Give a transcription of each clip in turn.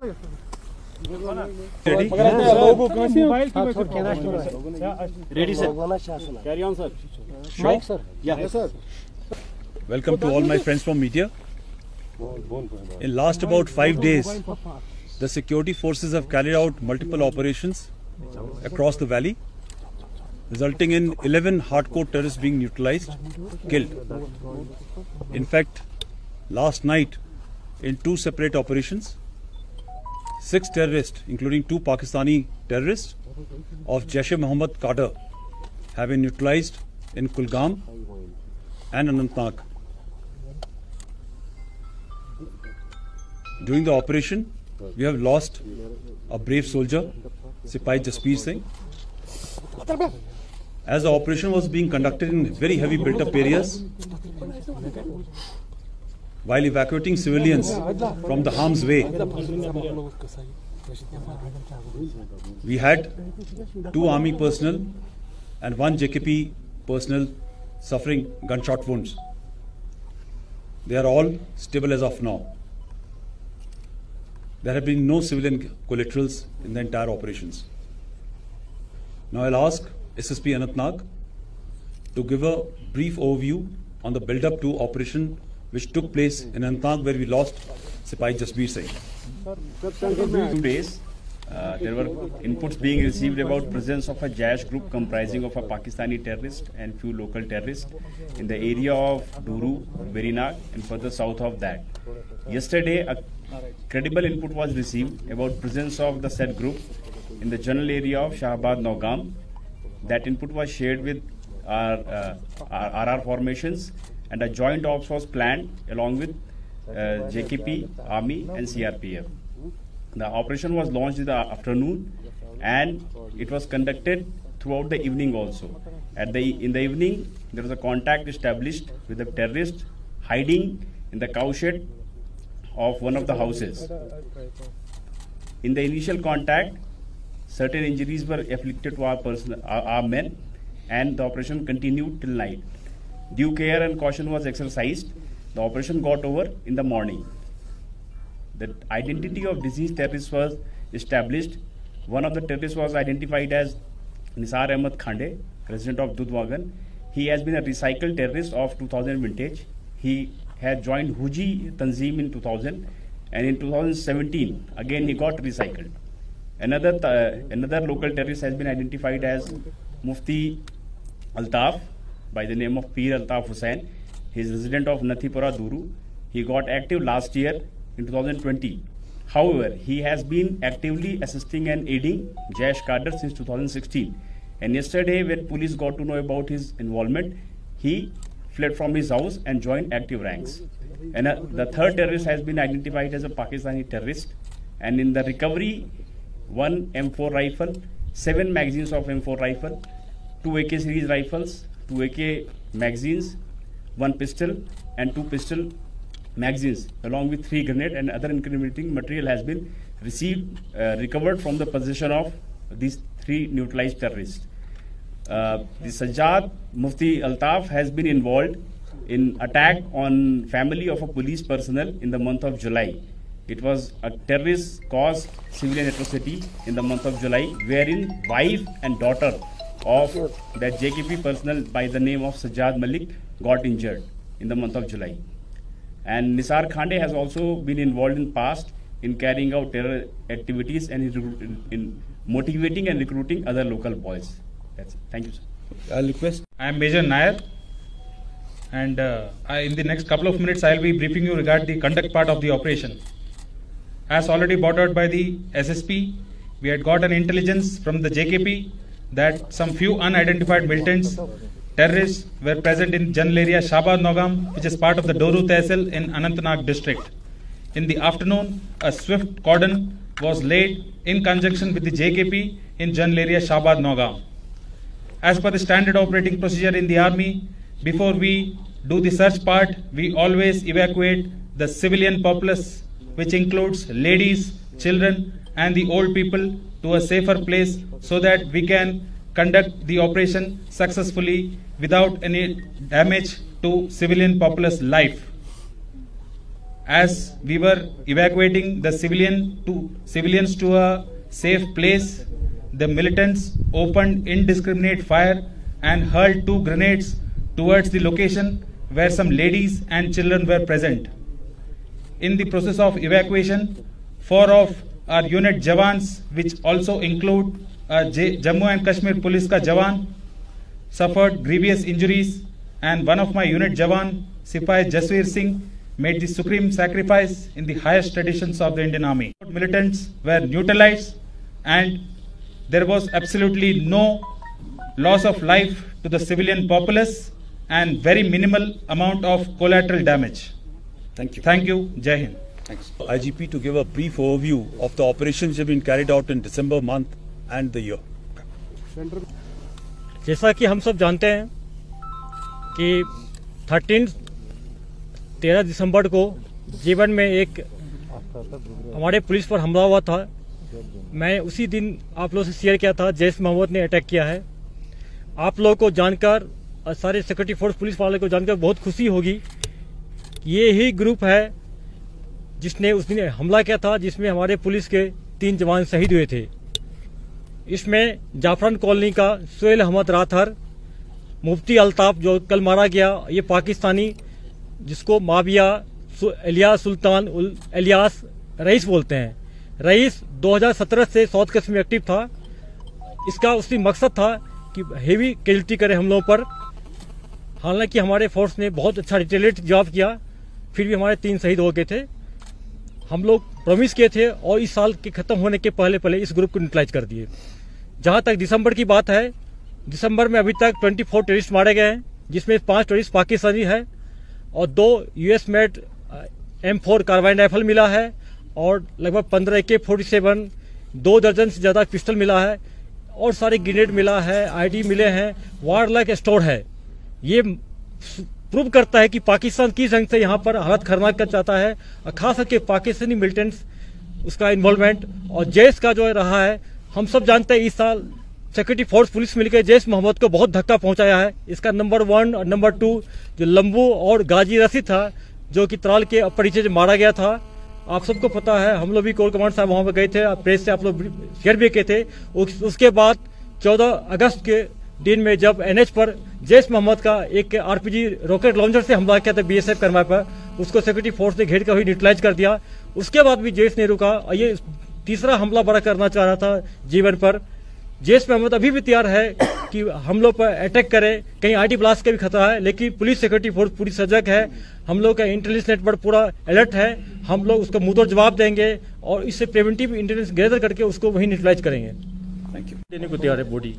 Ready? Ready, sir. Carry on, sir. Sure? Sir. Yeah. Yes, sir. Welcome to all my friends from media. In last about 5 days, the security forces have carried out multiple operations across the valley, resulting in 11 hardcore terrorists being neutralized, killed. In fact, last night, in 2 separate operations, 6 terrorists, including 2 Pakistani terrorists of Jaish-e-Mohammed cadre, have been neutralized in Kulgam and Anantnag. During the operation, we have lost a brave soldier, Sipahi Jasbir Singh. As the operation was being conducted in very heavy built-up areas, while evacuating civilians from the harm's way, we had 2 army personnel and 1 JKP personnel suffering gunshot wounds. They are all stable as of now. There have been no civilian collaterals in the entire operations. Now I'll ask SSP Anantnag to give a brief overview on the build-up to operation which took place in Anantnag, where we lost Sipahi Jasbir Singh. 2 days, there were inputs being received about presence of a Jaish group comprising of a Pakistani terrorist and few local terrorists in the area of Duru, Verinag and further south of that. Yesterday, a credible input was received about presence of the said group in the general area of Shahabad Naugam. That input was shared with our RR formations, and a joint ops was planned along with JKP, Army and CRPF. The operation was launched in the afternoon and it was conducted throughout the evening also. In the evening, there was a contact established with the terrorist hiding in the cowshed of one of the houses. In the initial contact, certain injuries were afflicted to our men, and the operation continued till night. Due care and caution was exercised. The operation got over in the morning. The identity of deceased terrorists was established. One of the terrorists was identified as Nisar Ahmed Khande, resident of Dudwagan. He has been a recycled terrorist of 2000 vintage. He had joined Huji Tanzim in 2000, and in 2017 again he got recycled. Another local terrorist has been identified as Mufti Altaf by the name of Peer Altaf Hussain. He is resident of Nathipura, Duru. He got active last year in 2020. However, he has been actively assisting and aiding Jaish cadre since 2016. And yesterday, when police got to know about his involvement, he fled from his house and joined active ranks. And the third terrorist has been identified as a Pakistani terrorist. And in the recovery, 1 M4 rifle, 7 magazines of M4 rifle, 2 AK series rifles, 2 AK magazines, 1 pistol and 2 pistol magazines, along with 3 grenades and other incriminating material has been recovered from the possession of these 3 neutralized terrorists. The Sajjad Mufti Altaf has been involved in attack on family of a police personnel in the month of July. It was a terrorist caused civilian atrocity in the month of July, wherein wife and daughter of that JKP personnel by the name of Sajjad Malik got injured in the month of July. And Nisar Khande has also been involved in past in carrying out terror activities and in motivating and recruiting other local boys. That's it. Thank you, sir. I'll request. I am Major Nair, and in the next couple of minutes I will be briefing you regarding the conduct part of the operation. As already brought out by the SSP, we had got an intelligence from the JKP that some few unidentified militants, terrorists, were present in general area Shahabad Naugam, which is part of the Doru Tehsil in Anantnag district. In the afternoon, a swift cordon was laid in conjunction with the JKP in general area Shahabad Naugam. As per the standard operating procedure in the army, before we do the search part, we always evacuate the civilian populace, which includes ladies, children and the old people, to a safer place so that we can conduct the operation successfully without any damage to civilian populace life. as we were evacuating the civilians to a safe place, the militants opened indiscriminate fire and hurled 2 grenades towards the location where some ladies and children were present. In the process of evacuation, 4 of our unit Jawans, which also include Jammu and Kashmir Police ka Jawan, suffered grievous injuries, and one of my unit Jawan, Sipahi Jaswir Singh, made the supreme sacrifice in the highest traditions of the Indian Army. Militants were neutralized and there was absolutely no loss of life to the civilian populace and very minimal amount of collateral damage. Thank you. Thank you. Jai Hind. Thanks. IGP to give a brief overview of the operations which have been carried out in December month and the year. जैसा कि हम सब जानते हैं कि 13 दिसंबर को जीवन में एक हमारे पुलिस पर हमला हुआ था। मैं उसी दिन आप लोगों से शेयर किया था, जैश मोहम्मद ने अटैक किया है। आप लोगों को जानकर और सारे सिक्योरिटी फोर्स पुलिस वाले को जानकर बहुत खुशी होगी। ये ही ग्रुप है जिसने उस दिन हमला किया था, जिसमें हमारे पुलिस के 3 जवान शहीद हुए थे। इसमें जाफरान कॉलोनी का सोहेल अहमद राथर, मुफ्ती अल्ताफ जो कल मारा गया, ये पाकिस्तानी जिसको माविया इलियास सुल्तान इलियास रईस बोलते हैं। रईस 2017 से साउथ कश्मीर में एक्टिव था। इसका उसकी मकसद था कि हेवी कैजुअल्टी करे हम लोगों पर। हालांकि हमारे फोर्स ने बहुत अच्छा रिटेलिएट जवाब किया, फिर भी हमारे 3 शहीद हो गए थे। हम लोग प्रॉमिस किए थे और इस साल के खत्म होने के पहले इस ग्रुप को न्यूट्रलाइज कर दिए। जहां तक दिसंबर की बात है, दिसंबर में अभी तक 24 टेररिस्ट मारे गए हैं, जिसमें 5 टेररिस्ट पाकिस्तानी है और 2 US made M4 carbene rifle मिला है और लगभग 15 AK-47, 2 दर्जन से ज्यादा पिस्टल मिला है और सारे ग्रेनेड मिला है, ID मिले हैं, वार लाइक स्टोर है। ये प्रूव करता है कि पाकिस्तान किस ढंग से यहाँ पर हालत खतरनाक कर चाहता है, और खास करके पाकिस्तानी मिलिटेंट्स उसका इन्वॉल्वमेंट और जैश का जो रहा है। हम सब जानते हैं इस साल सिक्योरिटी फोर्स पुलिस मिलकर जैश मोहम्मद को बहुत धक्का पहुंचाया है। इसका नंबर 1 और नंबर 2 जो लंबू और गाजी रशीद था, जो कि त्राल के परिचय से मारा गया था। आप सबको पता है, हम लोग भी कोर कमांड साहब वहां पर गए थे, प्रेस से आप लोग शेयर भी किए थे। उसके बाद 14 अगस्त के दिन में जब NH पर जैश मोहम्मद का एक RPG रॉकेट लॉन्चर से हमला किया था BSF करमाए पर, उसको सिक्योरिटी फोर्स ने घेर कर न्यूट्रलाइज कर दिया। उसके बाद भी जैश ने रुका और ये तीसरा हमला बड़ा करना चाह रहा था जीवन पर। जैश मोहम्मद अभी भी तैयार है कि हम लोग पर अटैक करे, कहीं ID ब्लास्ट का भी खतरा है, लेकिन पुलिस सिक्योरिटी फोर्स पूरी सजग है। हम लोग का इंटेलिजेंस नेटवर्क पूरा अलर्ट है। हम लोग उसको मुंहतोड़ जवाब देंगे और इससे प्रिवेंटिव इंटेलिजेंस गैदर करके उसको वही न्यूट्रलाइज करेंगे। Thank you. देने को तैयार है body.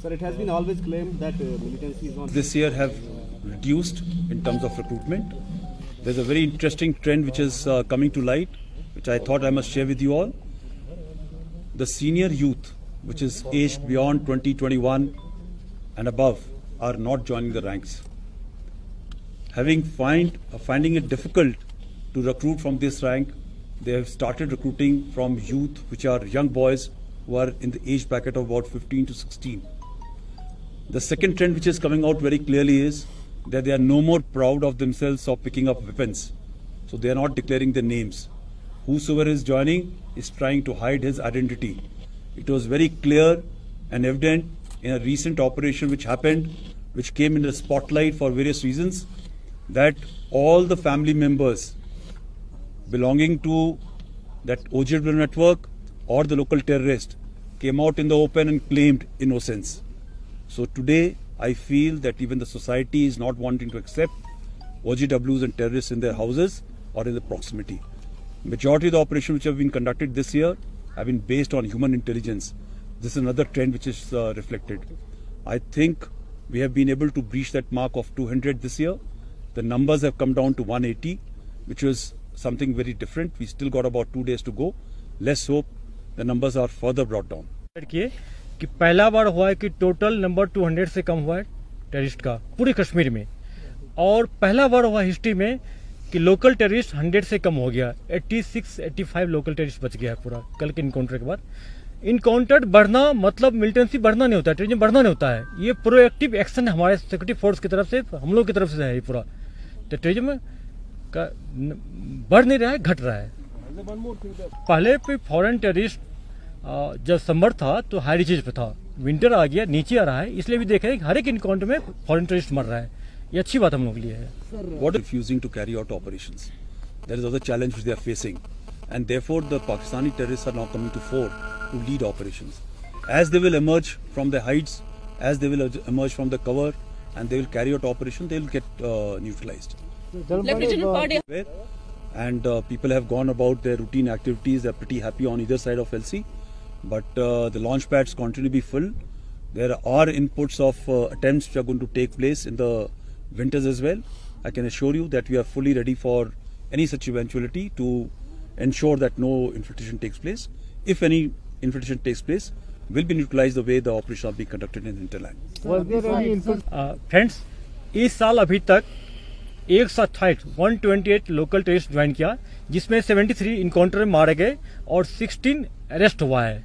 Sir, it has been always claimed that militancy is not. This year have reduced in terms of recruitment. There's a very interesting trend which is coming to light, which I thought I must share with you all. The senior youth, which is aged beyond 20, 21 and above, are not joining the ranks. Finding it difficult to recruit from this rank, they have started recruiting from youth, which are young boys who are in the age bracket of about 15 to 16. The second trend which is coming out very clearly is that they are no more proud of themselves of picking up weapons. So they are not declaring their names. Whosoever is joining is trying to hide his identity. It was very clear and evident in a recent operation which happened, which came in the spotlight for various reasons, that all the family members belonging to that OGW network or the local terrorist came out in the open and claimed innocence. So today I feel that even the society is not wanting to accept OGWs and terrorists in their houses or in the proximity. Majority of the operations which have been conducted this year have been based on human intelligence. This is another trend which is reflected. I think we have been able to breach that mark of 200 this year. The numbers have come down to 180, which was something very different. We still got about 2 days to go. Let's hope the numbers are further brought down. कि पहला बार हुआ है कि total number 200 से कम हुआ है terrorist का पूरे कश्मीर में, और पहला बार हुआ हिस्ट्री में कि लोकल टेररिस्ट 100 से कम हो गया। 86-85 लोकल टेररिस्ट बच गया है पूरा कल के इनकाउंटर के बाद। इनकाउंटर बढ़ना मतलब मिलिटेंसी बढ़ना नहीं होता है, टेररिज्म बढ़ना नहीं होता है। ये प्रोएक्टिव एक्शन हमारे सिक्योरिटी फोर्स की तरफ से, हम लोग की तरफ से है ये पूरा। तो टेररिज्म बढ़ नहीं रहा है, घट रहा है। पहले पे फॉरेन टेररिस्ट जब समर था तो हाई रिचेज पे था, विंटर आ गया नीचे आ रहा है, इसलिए भी देख रहे हैं हर एक इनकाउंटर में फॉरेन टेररिस्ट मर रहा है। ये अच्छी बात हम लोग के लिए है। What is refusing to carry out operations? There is other challenge which they are facing, and therefore the Pakistani terrorists are now coming to fore to lead operations. As they will emerge from the heights, as they will emerge from the cover, and they will carry out operation, they will get neutralized. And people have gone about their routine activities. They are pretty happy on either side of LC, but the launch pads continue to be full. There are inputs of attempts which are going to take place in the winters as well. I can assure you that we are fully ready for any such eventuality to ensure that no infiltration takes place. If any infiltration takes place, will be neutralized the way the operation are being conducted in hinterland. Friends, इस साल अभी तक 128 local terrorist join किया, जिसमें 73 encounter में मारे गए और 16 अरेस्ट हुआ है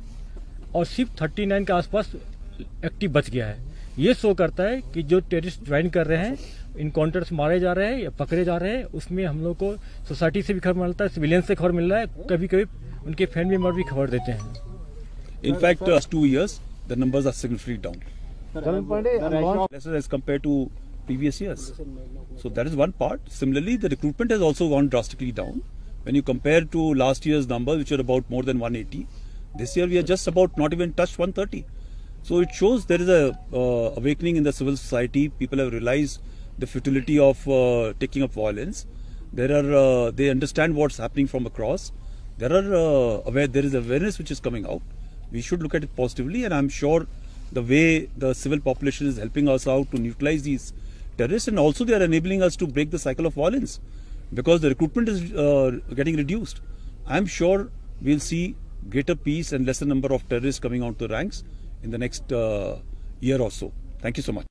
और सिर्फ 39 के आसपास एक्टिव बच गया है। ये शो करता है कि जो टेररिस्ट ज्वाइन कर रहे हैं, इनकाउंटर से मारे जा रहे हैं या पकड़े जा रहे हैं, उसमें हम लोग को सोसाइटी से भी खबर मिलता है, सिविलियन से खबर मिल रहा है, कभी कभी उनके फैमिली मेंबर भी खबर देते हैं। In fact, 2 years, the numbers are significantly down. Lesser as compared to previous years. So that is one part. Similarly, the recruitment has also gone drastically down. When you compare to last year's numbers, which are about more than 180, this year we are just about not even touched 130. So it shows there is a awakening in the civil society. People have realized the futility of taking up violence. They understand what's happening from across. There is awareness which is coming out. We should look at it positively, and I'm sure the way the civil population is helping us out to neutralize these terrorists, and also they are enabling us to break the cycle of violence because the recruitment is getting reduced. I'm sure we'll see greater peace and lesser number of terrorists coming out to the ranks in the next year or so. Thank you so much.